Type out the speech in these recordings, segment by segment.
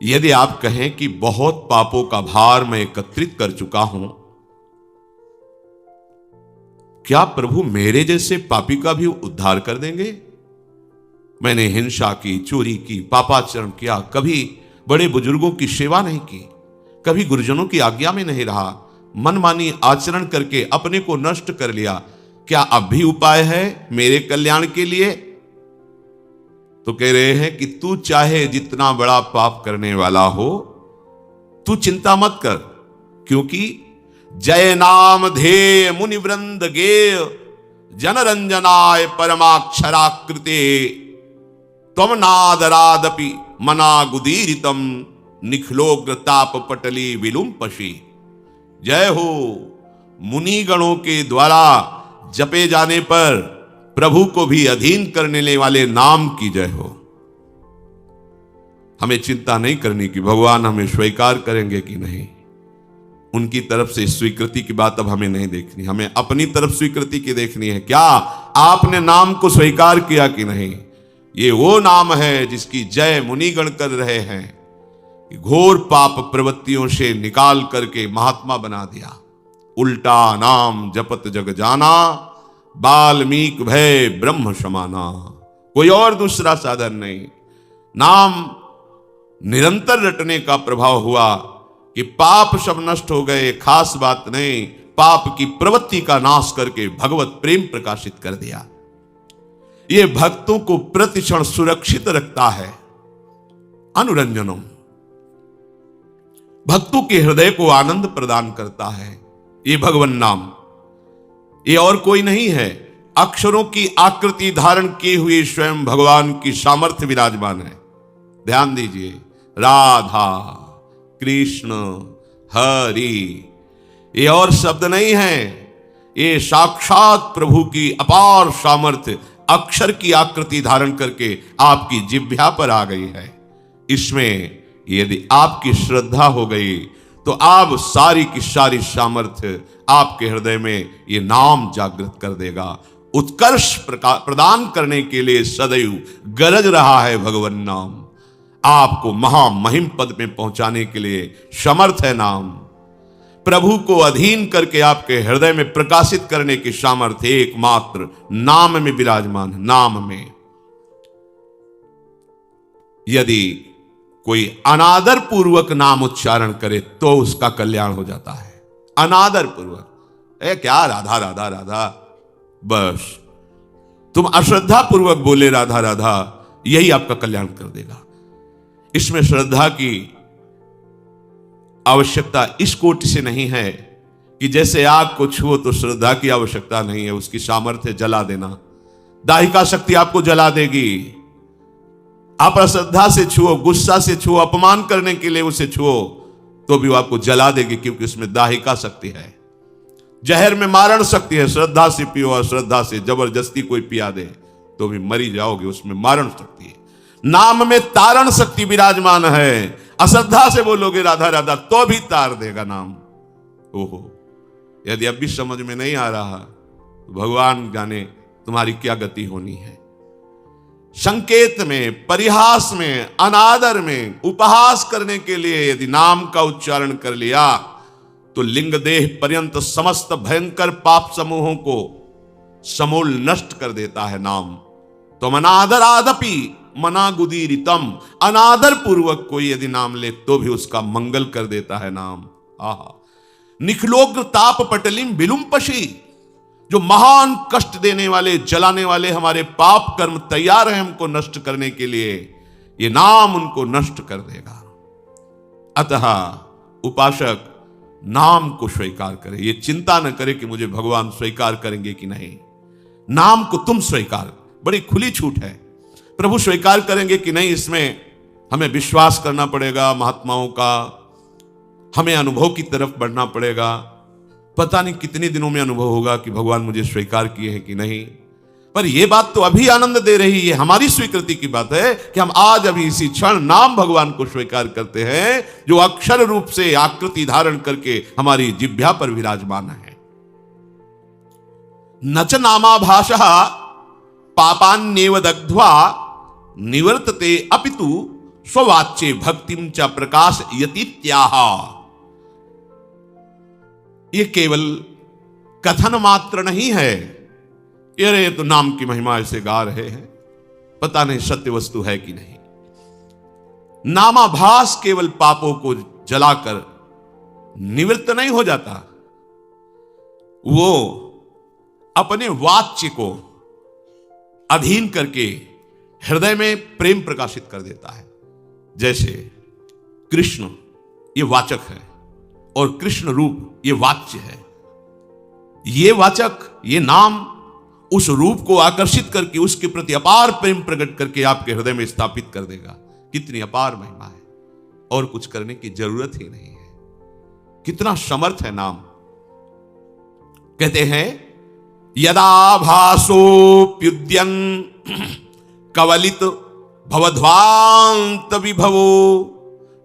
यदि आप कहें कि बहुत पापों का भार मैं एकत्रित कर चुका हूं, क्या प्रभु मेरे जैसे पापी का भी उद्धार कर देंगे? मैंने हिंसा की, चोरी की, पापाचरण किया, कभी बड़े बुजुर्गों की सेवा नहीं की, कभी गुरुजनों की आज्ञा में नहीं रहा, मनमानी आचरण करके अपने को नष्ट कर लिया। क्या अब भी उपाय है मेरे कल्याण के लिए? तो कह रहे हैं कि तू चाहे जितना बड़ा पाप करने वाला हो, तू चिंता मत कर, क्योंकि जय नाम धेय मुनि वृंद गेय जनरंजनाय परमाक्षराकृते त्वम नादरादपि मनागुदीरितम निखलोग्र ताप पटली विलुम्पशी। जय हो, मुनिगणों के द्वारा जपे जाने पर प्रभु को भी अधीन करने वाले नाम की जय हो। हमें चिंता नहीं करनी कि भगवान हमें स्वीकार करेंगे कि नहीं। उनकी तरफ से स्वीकृति की बात अब हमें नहीं देखनी, हमें अपनी तरफ स्वीकृति की देखनी है। क्या आपने नाम को स्वीकार किया कि नहीं? ये वो नाम है जिसकी जय मुनिगण कर रहे हैं, घोर पाप प्रवृत्तियों से निकाल करके महात्मा बना दिया। उल्टा नाम जपत जग जाना, बाल्मीक भय ब्रह्म समाना। कोई और दूसरा साधन नहीं। नाम निरंतर रटने का प्रभाव हुआ कि पाप सब नष्ट हो गए। खास बात नहीं, पाप की प्रवृत्ति का नाश करके भगवत प्रेम प्रकाशित कर दिया। यह भक्तों को प्रतिक्षण सुरक्षित रखता है। अनुरंजनम, भक्तों के हृदय को आनंद प्रदान करता है। ये भगवन नाम, ये और कोई नहीं है। अक्षरों की आकृति धारण किए हुए स्वयं भगवान की सामर्थ्य विराजमान है। ध्यान दीजिए, राधा, कृष्ण, हरि, ये और शब्द नहीं है, ये साक्षात प्रभु की अपार सामर्थ्य अक्षर की आकृति धारण करके आपकी जिह्वा पर आ गई है। इसमें यदि आपकी श्रद्धा हो गई तो आप सारी की सारी सामर्थ्य आपके हृदय में ये नाम जागृत कर देगा। उत्कर्ष प्रदान करने के लिए सदैव गरज रहा है भगवान नाम। आपको महामहिम पद में पहुंचाने के लिए समर्थ है नाम। प्रभु को अधीन करके आपके हृदय में प्रकाशित करने की सामर्थ्य एकमात्र नाम में विराजमान है। नाम में यदि कोई अनादर पूर्वक नाम उच्चारण करे तो उसका कल्याण हो जाता है। अनादर पूर्वक, क्या राधा राधा राधा, बस तुम अश्रद्धा पूर्वक बोले राधा राधा, यही आपका कल्याण कर देगा। इसमें श्रद्धा की आवश्यकता इस कोटि से नहीं है कि जैसे आग को छुओ तो श्रद्धा की आवश्यकता नहीं है, उसकी सामर्थ्य जला देना। दाहिका शक्ति आपको जला देगी। आप अश्रद्धा से छुओ, गुस्सा से छुओ, अपमान करने के लिए उसे छुओ तो भी वो आपको जला देगी, क्योंकि उसमें दाहिका शक्ति है। जहर में मारण शक्ति है। श्रद्धा से पियो, अश्रद्धा से जबरदस्ती कोई पिया दे तो भी मरी जाओगे, उसमें मारण शक्ति है। नाम में तारण शक्ति विराजमान है। अश्रद्धा से बोलोगे राधा राधा तो भी तार देगा नाम। ओहो, यदि अब भी समझ में नहीं आ रहा तो भगवान जाने तुम्हारी क्या गति होनी है। संकेत में, परिहास में, अनादर में, उपहास करने के लिए यदि नाम का उच्चारण कर लिया तो लिंग देह पर्यंत समस्त भयंकर पाप समूहों को समूल नष्ट कर देता है नाम। तो अनादर आदपि मनागुदीरितम, अनादर पूर्वक कोई यदि नाम ले तो भी उसका मंगल कर देता है नाम। आहा, निखलोग्र ताप पटलिम विलुम्पशी, जो महान कष्ट देने वाले, जलाने वाले हमारे पाप कर्म तैयार हैं हमको नष्ट करने के लिए, ये नाम उनको नष्ट कर देगा। अतः उपासक नाम को स्वीकार करे, ये चिंता न करे कि मुझे भगवान स्वीकार करेंगे कि नहीं। नाम को तुम स्वीकार, बड़ी खुली छूट है। प्रभु स्वीकार करेंगे कि नहीं, इसमें हमें विश्वास करना पड़ेगा महात्माओं का, हमें अनुभव की तरफ बढ़ना पड़ेगा। पता नहीं कितने दिनों में अनुभव होगा कि भगवान मुझे स्वीकार किए हैं कि नहीं, पर यह बात तो अभी आनंद दे रही है। हमारी स्वीकृति की बात है कि हम आज अभी इसी क्षण नाम भगवान को स्वीकार करते हैं, जो अक्षर रूप से आकृति धारण करके हमारी जिह्वा पर विराजमान है। नच नामाभाषः पापान्येव दग्ध्वा निवर्तते अपितु स्ववाच्ये भक्तिम च प्रकाश यतीत्याह। ये केवल कथन मात्र नहीं है, ये तो नाम की महिमा ऐसे गा रहे हैं, पता नहीं सत्य वस्तु है कि नहीं। नामाभास केवल पापों को जलाकर निवृत्त नहीं हो जाता, वो अपने वाच्य को अधीन करके हृदय में प्रेम प्रकाशित कर देता है। जैसे कृष्ण ये वाचक है और कृष्ण रूप ये वाच्य है। ये वाचक, ये नाम उस रूप को आकर्षित करके उसके प्रति अपार प्रेम प्रकट करके आपके हृदय में स्थापित कर देगा। कितनी अपार महिमा है, और कुछ करने की जरूरत ही नहीं है। कितना समर्थ है नाम। कहते हैं यदा भासोप्युद्यन् कवलित भवध्वांत विभवो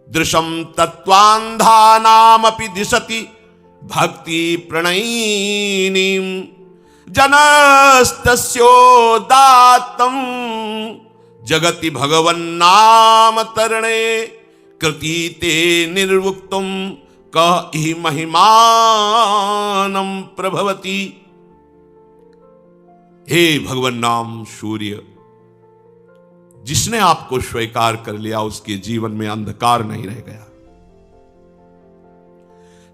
दृशम तत्वान्धानामपि दिशति भक्ति प्रणयिनीं जनस्तस्योदात्तं जगति भगवन्नाम तरणे कृतीते निर्वुक्तुम कह हि महिमानं प्रभवति। हे भगवान नाम सूर्य, जिसने आपको स्वीकार कर लिया उसके जीवन में अंधकार नहीं रह गया।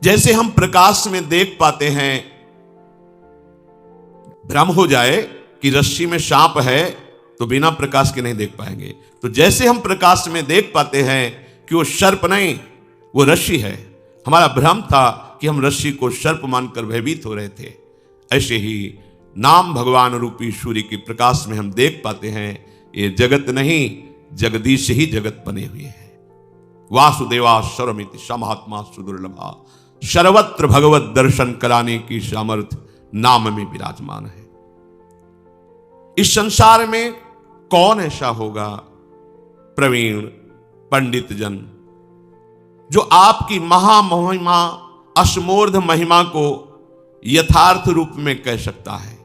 जैसे हम प्रकाश में देख पाते हैं, भ्रम हो जाए कि रस्सी में सांप है तो बिना प्रकाश के नहीं देख पाएंगे, तो जैसे हम प्रकाश में देख पाते हैं कि वो सर्प नहीं, वो रस्सी है, हमारा भ्रम था कि हम रस्सी को सर्प मानकर भयभीत हो रहे थे, ऐसे ही नाम भगवान रूपी सूर्य के प्रकाश में हम देख पाते हैं ये जगत नहीं, जगदीश ही जगत बने हुए हैं। वासुदेवा सर्वमिति समहात्मा सुदुर्लभा, सर्वत्र भगवत दर्शन कराने की सामर्थ्य नाम में विराजमान है। इस संसार में कौन ऐसा होगा प्रवीण पंडित जन जो आपकी महामहिमा असमोर्ध महिमा को यथार्थ रूप में कह सकता है।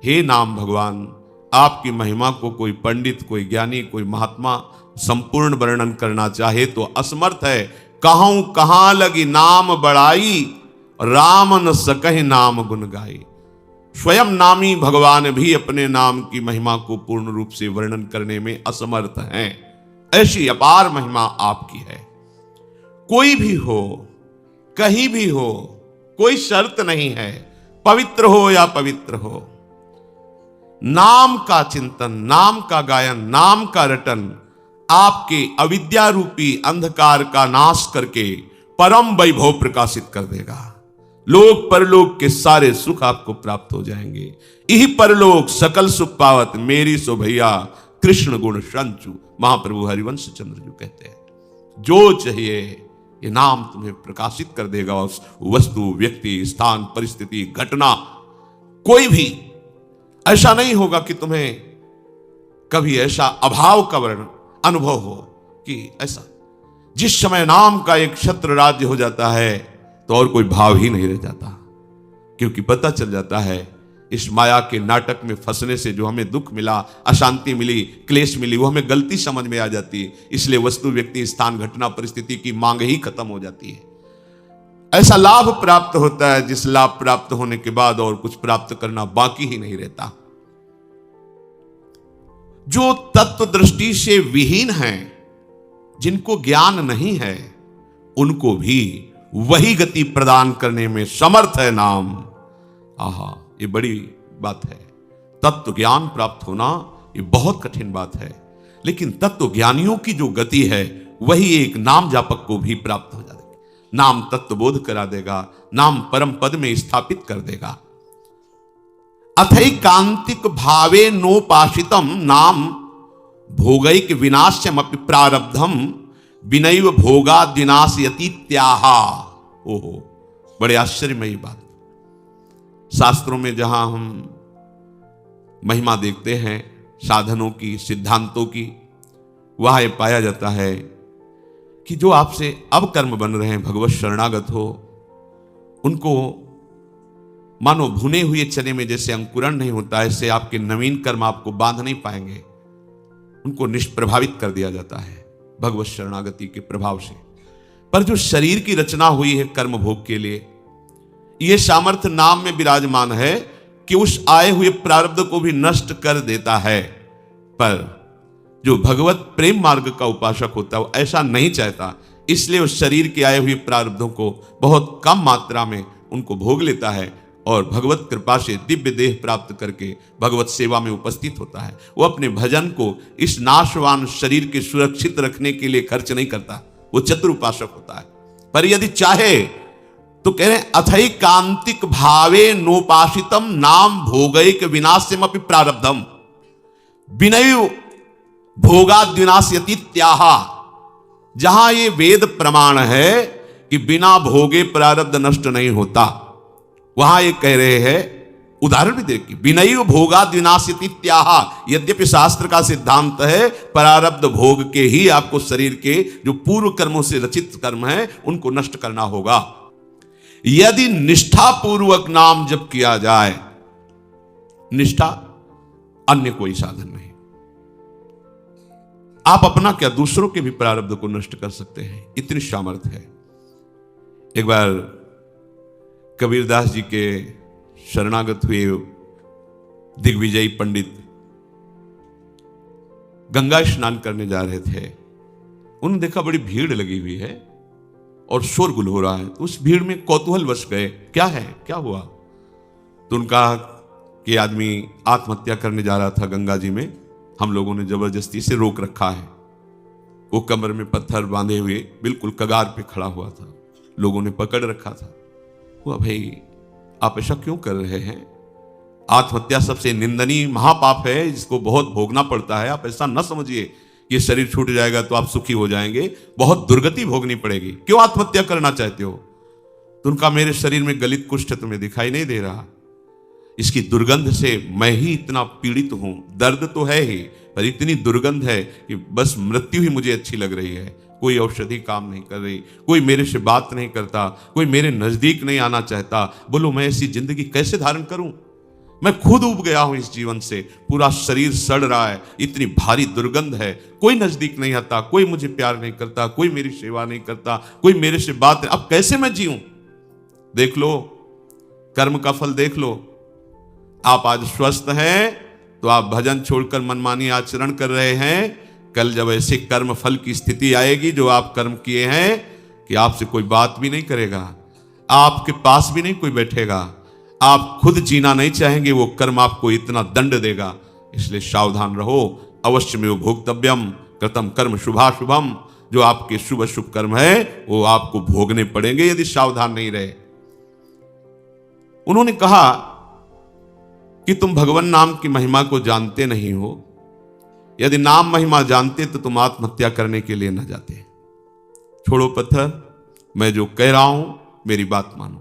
हे नाम भगवान, आपकी महिमा को कोई पंडित, कोई ज्ञानी, कोई महात्मा संपूर्ण वर्णन करना चाहे तो असमर्थ है। कहूं कहां लगी नाम बड़ाई, राम न सकहि नाम गुण गाई। स्वयं नामी भगवान भी अपने नाम की महिमा को पूर्ण रूप से वर्णन करने में असमर्थ हैं। ऐसी अपार महिमा आपकी है। कोई भी हो, कहीं भी हो, कोई शर्त नहीं है, पवित्र हो या पवित्र हो, नाम का चिंतन, नाम का गायन, नाम का रटन आपके अविद्या रूपी अंधकार का नाश करके परम वैभव प्रकाशित कर देगा। लोक परलोक के सारे सुख आपको प्राप्त हो जाएंगे। यही परलोक सकल सुख पावत मेरी सो भैया कृष्ण गुण संचु, महाप्रभु हरिवंश चंद्र जी कहते हैं। जो चाहिए ये नाम तुम्हें प्रकाशित कर देगा। उस वस्तु, व्यक्ति, स्थान, परिस्थिति, घटना, कोई भी ऐसा नहीं होगा कि तुम्हें कभी ऐसा अभाव का वर्ण अनुभव हो कि ऐसा। जिस समय नाम का एक छत्र राज्य हो जाता है तो और कोई भाव ही नहीं रह जाता, क्योंकि पता चल जाता है इस माया के नाटक में फंसने से जो हमें दुख मिला, अशांति मिली, क्लेश मिली, वो हमें गलती समझ में आ जाती है। इसलिए वस्तु, व्यक्ति, स्थान, घटना, परिस्थिति की मांग ही खत्म हो जाती है। ऐसा लाभ प्राप्त होता है जिस लाभ प्राप्त होने के बाद और कुछ प्राप्त करना बाकी ही नहीं रहता। जो तत्व दृष्टि से विहीन हैं, जिनको ज्ञान नहीं है, उनको भी वही गति प्रदान करने में समर्थ है नाम। आहा, ये बड़ी बात है। तत्व ज्ञान प्राप्त होना ये बहुत कठिन बात है, लेकिन तत्व ज्ञानियों की जो गति है वही एक नाम जापक को भी प्राप्त हो जाएगी। नाम तत्व बोध करा देगा, नाम परम पद में स्थापित कर देगा। अथैकांतिक भावे नोपाशितम नाम भोगैक विनाश्यमपि प्रारब्धम विनैव भोगाद्विनाशयतीत्याहा। ओहो, बड़े आश्चर्यमयी बात। शास्त्रों में जहां हम महिमा देखते हैं साधनों की, सिद्धांतों की, वहां यह पाया जाता है कि जो आपसे अब कर्म बन रहे हैं, भगवत शरणागत हो, उनको मानो भुने हुए चने में जैसे अंकुरण नहीं होता, ऐसे आपके नवीन कर्म आपको बांध नहीं पाएंगे, उनको निष्प्रभावित कर दिया जाता है। भगवत शरणागति के प्रभाव से। पर जो शरीर की रचना हुई है कर्म भोग के लिए, यह सामर्थ्य नाम में विराजमान है कि उस आए हुए प्रारब्ध को भी नष्ट कर देता है। पर जो भगवत प्रेम मार्ग का उपासक होता है वो ऐसा नहीं चाहता, इसलिए उस शरीर के आए हुए प्रारब्धों को बहुत कम मात्रा में उनको भोग लेता है और भगवत कृपा से दिव्य देह प्राप्त करके भगवत सेवा में उपस्थित होता है। वो अपने भजन को इस नाशवान शरीर के सुरक्षित रखने के लिए खर्च नहीं करता, वो चतुर उपासक होता है। पर यदि चाहे तो कह रहे अथई कांतिक भावे नोपासितम नाम भोगैक विनाश्यमपि प्रारब्धम विनय भोगाद विनाश्यति त्याहा। जहां ये वेद प्रमाण है कि बिना भोगे प्रारब्ध नष्ट नहीं होता, वहां ये कह रहे हैं, उदाहरण भी देखिए, विनय भोगाद विनाश्यति त्याहा। यद्यपि शास्त्र का सिद्धांत है प्रारब्ध भोग के ही आपको शरीर के जो पूर्व कर्मों से रचित कर्म है उनको नष्ट करना होगा। यदि निष्ठा पूर्वक नाम जप किया जाए, निष्ठा अन्य कोई साधन नहीं, आप अपना क्या दूसरों के भी प्रारब्ध को नष्ट कर सकते हैं, इतनी सामर्थ्य है। एक बार कबीरदास जी के शरणागत हुए दिग्विजयी पंडित गंगा स्नान करने जा रहे थे। उन्होंने देखा बड़ी भीड़ लगी हुई है और शोरगुल हो रहा है, तो उस भीड़ में कौतूहलवश गए, क्या है, क्या हुआ? तो उनका कि आदमी आत्महत्या करने जा रहा था गंगा जी में, हम लोगों ने जबरदस्ती से रोक रखा है। वो कमर में पत्थर बांधे हुए बिल्कुल कगार पे खड़ा हुआ था, लोगों ने पकड़ रखा था। वो भाई आप ऐसा क्यों कर रहे हैं? आत्महत्या सबसे निंदनीय महापाप है, जिसको बहुत भोगना पड़ता है। आप ऐसा न समझिए ये शरीर छूट जाएगा तो आप सुखी हो जाएंगे, बहुत दुर्गति भोगनी पड़ेगी, क्यों आत्महत्या करना चाहते हो? तो उनका मेरे शरीर में गलित कुष्ठ तुम्हें दिखाई नहीं दे रहा, इसकी दुर्गंध से मैं ही इतना पीड़ित हूं। दर्द तो है ही, पर इतनी दुर्गंध है कि बस मृत्यु ही मुझे अच्छी लग रही है। कोई औषधि काम नहीं कर रही, कोई मेरे से बात नहीं करता, कोई मेरे नजदीक नहीं आना चाहता। बोलो मैं ऐसी जिंदगी कैसे धारण करूं? मैं खुद उब गया हूं इस जीवन से, पूरा शरीर सड़ रहा है, इतनी भारी दुर्गंध है, कोई नजदीक नहीं आता, कोई मुझे प्यार नहीं करता, कोई मेरी सेवा नहीं करता, कोई मेरे से बात नहीं। अब कैसे मैं जीऊं? देख लो कर्म का फल, देख लो। आप आज स्वस्थ हैं तो आप भजन छोड़कर मनमानी आचरण कर रहे हैं। कल जब ऐसे कर्म फल की स्थिति आएगी जो आप कर्म किए हैं कि आपसे कोई बात भी नहीं करेगा, आपके पास भी नहीं कोई बैठेगा, आप खुद जीना नहीं चाहेंगे, वो कर्म आपको इतना दंड देगा। इसलिए सावधान रहो। अवश्य में वो भोक्तव्यम कृतम कर्म शुभाशुभम, जो आपके शुभ अशुभ कर्म है वो आपको भोगने पड़ेंगे यदि सावधान नहीं रहे। उन्होंने कहा कि तुम भगवान नाम की महिमा को जानते नहीं हो, यदि नाम महिमा जानते तो तुम आत्महत्या करने के लिए न जाते। छोड़ो पत्थर, मैं जो कह रहा हूं मेरी बात मानो।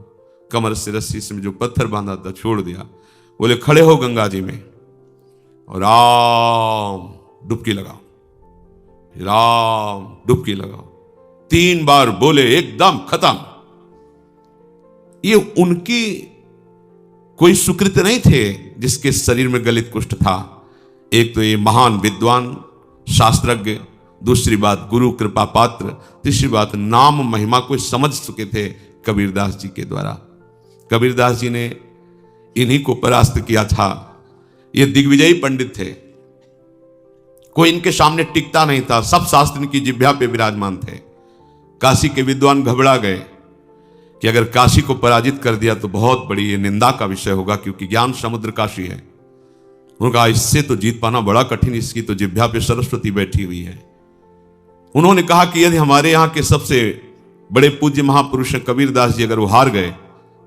कमर से रस्सी से जो पत्थर बांधा था छोड़ दिया। बोले खड़े हो गंगा जी में और राम डुबकी लगाओ, राम डुबकी लगाओ। 3 बार बोले, एकदम खत्म। ये उनकी कोई सुकृत नहीं थे जिसके शरीर में गलित कुष्ठ था। एक तो ये महान विद्वान शास्त्रज्ञ, दूसरी बात गुरु कृपा पात्र, तीसरी बात नाम महिमा को समझ चुके थे कबीरदास जी के द्वारा। कबीरदास जी ने इन्हीं को परास्त किया था। ये दिग्विजयी पंडित थे, कोई इनके सामने टिकता नहीं था, सब शास्त्र इनकी जिह्वा पे विराजमान थे। काशी के विद्वान घबरा गए कि अगर काशी को पराजित कर दिया तो बहुत बड़ी ये निंदा का विषय होगा, क्योंकि ज्ञान समुद्र काशी है। उनका इससे तो जीत पाना बड़ा कठिन, इसकी तो जिह्वा पे सरस्वती बैठी हुई है। उन्होंने कहा कि यदि हमारे यहाँ के सबसे बड़े पूज्य महापुरुष कबीरदास जी अगर वो हार गए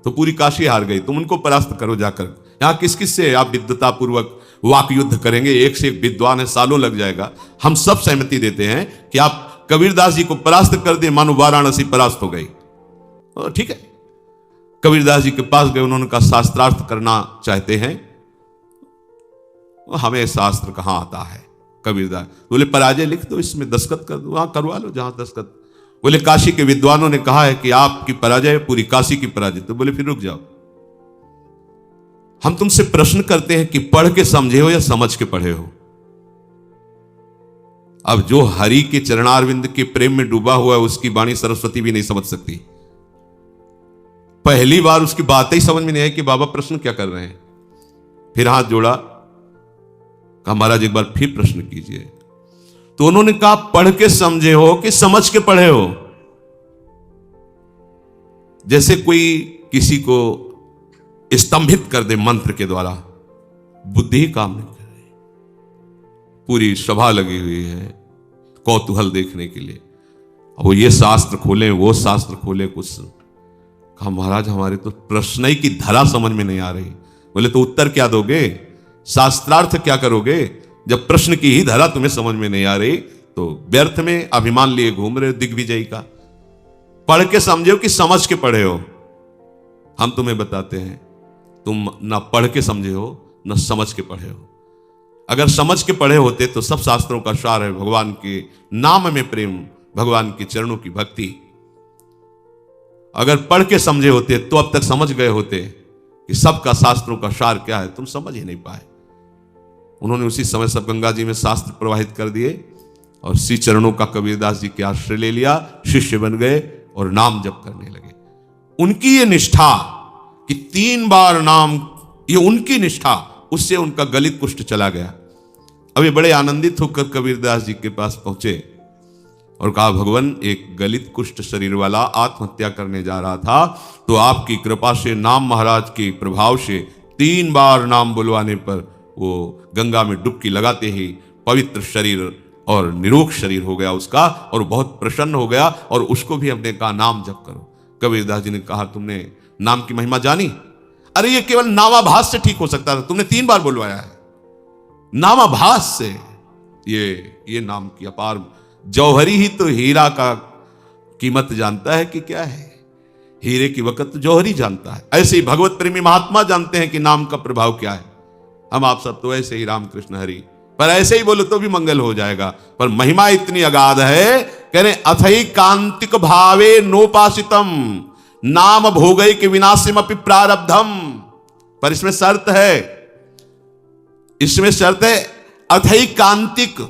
तो पूरी काशी हार गई, तुम उनको परास्त करो जाकर। यहाँ किस किस से आप विद्वता पूर्वक वाक युद्ध करेंगे, एक से एक विद्वान है, सालों लग जाएगा। हम सब सहमति देते हैं कि आप कबीरदास जी को परास्त कर दे, मानो वाराणसी परास्त हो गई। ठीक है, कबीरदास जी के पास गए, उन्होंने कहा शास्त्रार्थ करना चाहते हैं। हमें शास्त्र कहां आता है? कबीरदास बोले पराजय लिख दो, इसमें दस्तखत कर दो, वहां करवा लो जहां दस्तखत। बोले काशी के विद्वानों ने कहा है कि आपकी पराजय पूरी काशी की पराजय। तो बोले फिर रुक जाओ, हम तुमसे प्रश्न करते हैं कि पढ़ के समझे हो या समझ के पढ़े हो? अब जो हरि के चरणारविंद के प्रेम में डूबा हुआ है उसकी वाणी सरस्वती भी नहीं समझ सकती। पहली बार उसकी बात ही समझ में नहीं आई कि बाबा प्रश्न क्या कर रहे हैं। फिर हाथ जोड़ा, कहा महाराज एक बार फिर प्रश्न कीजिए। तो उन्होंने कहा पढ़ के समझे हो कि समझ के पढ़े हो? जैसे कोई किसी को स्तंभित कर दे मंत्र के द्वारा, बुद्धि ही काम नहीं कर रही, पूरी सभा लगी हुई है कौतूहल देखने के लिए। वो ये शास्त्र खोले वो शास्त्र खोले, कुछ कहा महाराज हमारे तो प्रश्न ही की धरा समझ में नहीं आ रही। बोले तो उत्तर क्या दोगे, शास्त्रार्थ क्या करोगे? जब प्रश्न की ही धरा तुम्हें समझ में नहीं आ रही तो व्यर्थ में अभिमान लिए घूम रहे हो दिग्विजय का। पढ़ के समझे हो कि समझ के पढ़े हो? हम तुम्हें बताते हैं तुम ना पढ़ के समझे हो ना समझ के पढ़े हो। अगर समझ के पढ़े होते तो सब शास्त्रों का सार है भगवान के नाम में प्रेम, भगवान के चरणों की भक्ति। अगर पढ़ के समझे होते तो अब तक समझ गए होते कि सबका शास्त्रों का सार क्या है। तुम समझ ही नहीं पाए। उन्होंने उसी समय सब गंगा जी में शास्त्र प्रवाहित कर दिए और श्री चरणों का कबीरदास जी के आश्रय ले लिया, शिष्य बन गए और नाम जप करने लगे। उनकी ये निष्ठा कि 3 बार नाम, ये उनकी निष्ठा, उससे उनका गलित कुष्ठ चला गया। अब ये बड़े आनंदित होकर कबीरदास जी के पास पहुंचे और कहा भगवान एक गलित कुष्ठ शरीर वाला आत्महत्या करने जा रहा था, तो आपकी कृपा से नाम महाराज के प्रभाव से 3 बार नाम बुलवाने पर वो गंगा में डुबकी लगाते ही पवित्र शरीर और निरोग शरीर हो गया उसका, और बहुत प्रसन्न हो गया। और उसको भी हमने कहा नाम जप करो। कबीरदास जी ने कहा तुमने नाम की महिमा जानी? अरे ये केवल नामाभास से ठीक हो सकता था, तुमने 3 बार बुलवाया है। नामाभास से ये नाम की अपार, जौहरी ही तो हीरा का कीमत जानता है कि क्या है, हीरे की वक़्त तो जौहरी जानता है। ऐसे ही भगवत प्रेमी महात्मा जानते हैं कि नाम का प्रभाव क्या है। हम आप सब तो ऐसे ही रामकृष्ण हरि, पर ऐसे ही बोलो तो भी मंगल हो जाएगा। पर महिमा इतनी अगाध है, कह रहे अथई कांतिक भावे नोपासितम नाम भोगय के विनाशिम अपि प्रारब्धम। पर इसमें शर्त है, इसमें शर्त है अथई कांतिक,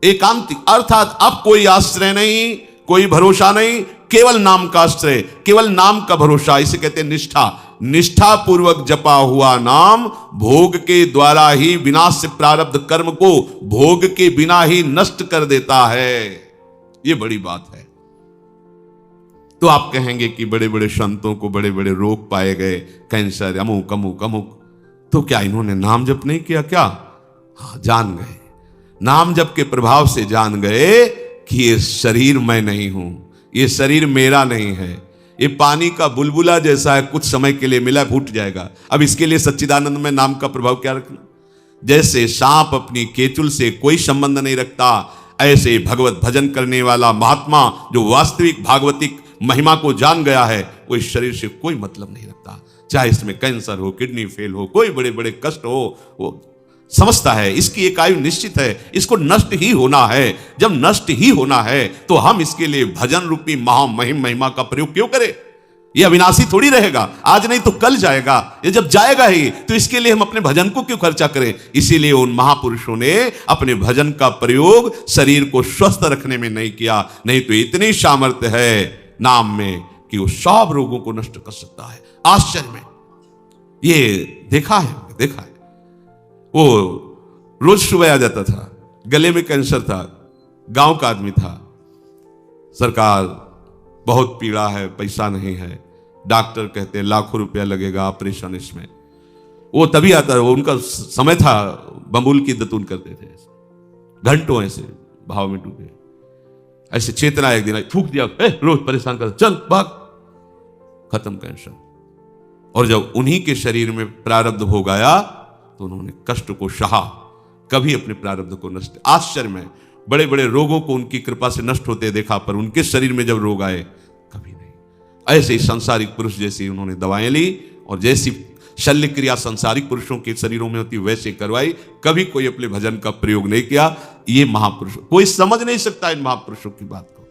एकांतिक, अर्थात अब कोई आश्रय नहीं, कोई भरोसा नहीं, केवल नाम का आश्रय, केवल नाम का भरोसा। इसे कहते हैं निष्ठा। निष्ठा पूर्वक जपा हुआ नाम भोग के द्वारा ही विनाश से प्रारब्ध कर्म को भोग के बिना ही नष्ट कर देता है। यह बड़ी बात है। तो आप कहेंगे कि बड़े बड़े संतों को बड़े बड़े रोग पाए गए, कैंसर, अमुक अमुक अमुक, तो क्या इन्होंने नाम जप नहीं किया क्या? हाँ, जान गए, नाम जप के प्रभाव से जान गए कि ये शरीर मैं नहीं हूं, ये शरीर मेरा नहीं है, ये पानी का बुलबुला जैसा है, कुछ समय के लिए मिला फूट जाएगा। अब इसके लिए सच्चिदानंद में नाम का प्रभाव क्या रखना? जैसे सांप अपनी केचुल से कोई संबंध नहीं रखता, ऐसे भगवत भजन करने वाला महात्मा जो वास्तविक भागवतिक महिमा को जान गया है, वो इस शरीर से कोई मतलब नहीं रखता। चाहे इसमें कैंसर हो, किडनी फेल हो, कोई बड़े बड़े कष्ट हो, वो समझता है इसकी एक आयु निश्चित है, इसको नष्ट ही होना है। जब नष्ट ही होना है तो हम इसके लिए भजन रूपी महामहिम महिमा का प्रयोग क्यों करें? ये अविनाशी थोड़ी रहेगा, आज नहीं तो कल जाएगा। ये जब जाएगा ही तो इसके लिए हम अपने भजन को क्यों खर्चा करें? इसीलिए उन महापुरुषों ने अपने भजन का प्रयोग शरीर को स्वस्थ रखने में नहीं किया। नहीं तो इतनी सामर्थ्य है नाम में कि वो सब रोगों को नष्ट कर सकता है। आश्चर्य में ये देखा है। वो रोज सुबह आ जाता था, गले में कैंसर था, गांव का आदमी था, सरकार बहुत पीड़ा है, पैसा नहीं है, डॉक्टर कहते हैं लाखों रुपया लगेगा ऑपरेशन इसमें। वो तभी आता है, वो उनका समय था, बबूल की दतून करते थे, घंटों ऐसे भाव में डूबे। ऐसे चेतना एक दिन फूंक दिया, रोज परेशान कर, चल भाग, खत्म कैंसर। और जब उन्हीं के शरीर में प्रारब्ध भोग आया तो उन्होंने कष्ट को सहा, कभी अपने प्रारब्ध को नष्ट। आश्चर्य में बड़े बड़े रोगों को उनकी कृपा से नष्ट होते देखा, पर उनके शरीर में जब रोग आए कभी नहीं। ऐसे ही सांसारिक पुरुष जैसी उन्होंने दवाएं ली और जैसी शल्य क्रिया सांसारिक पुरुषों के शरीरों में होती वैसे करवाई, कभी कोई अपने भजन का प्रयोग नहीं किया। ये महापुरुष, कोई समझ नहीं सकता इन महापुरुषों की बात को।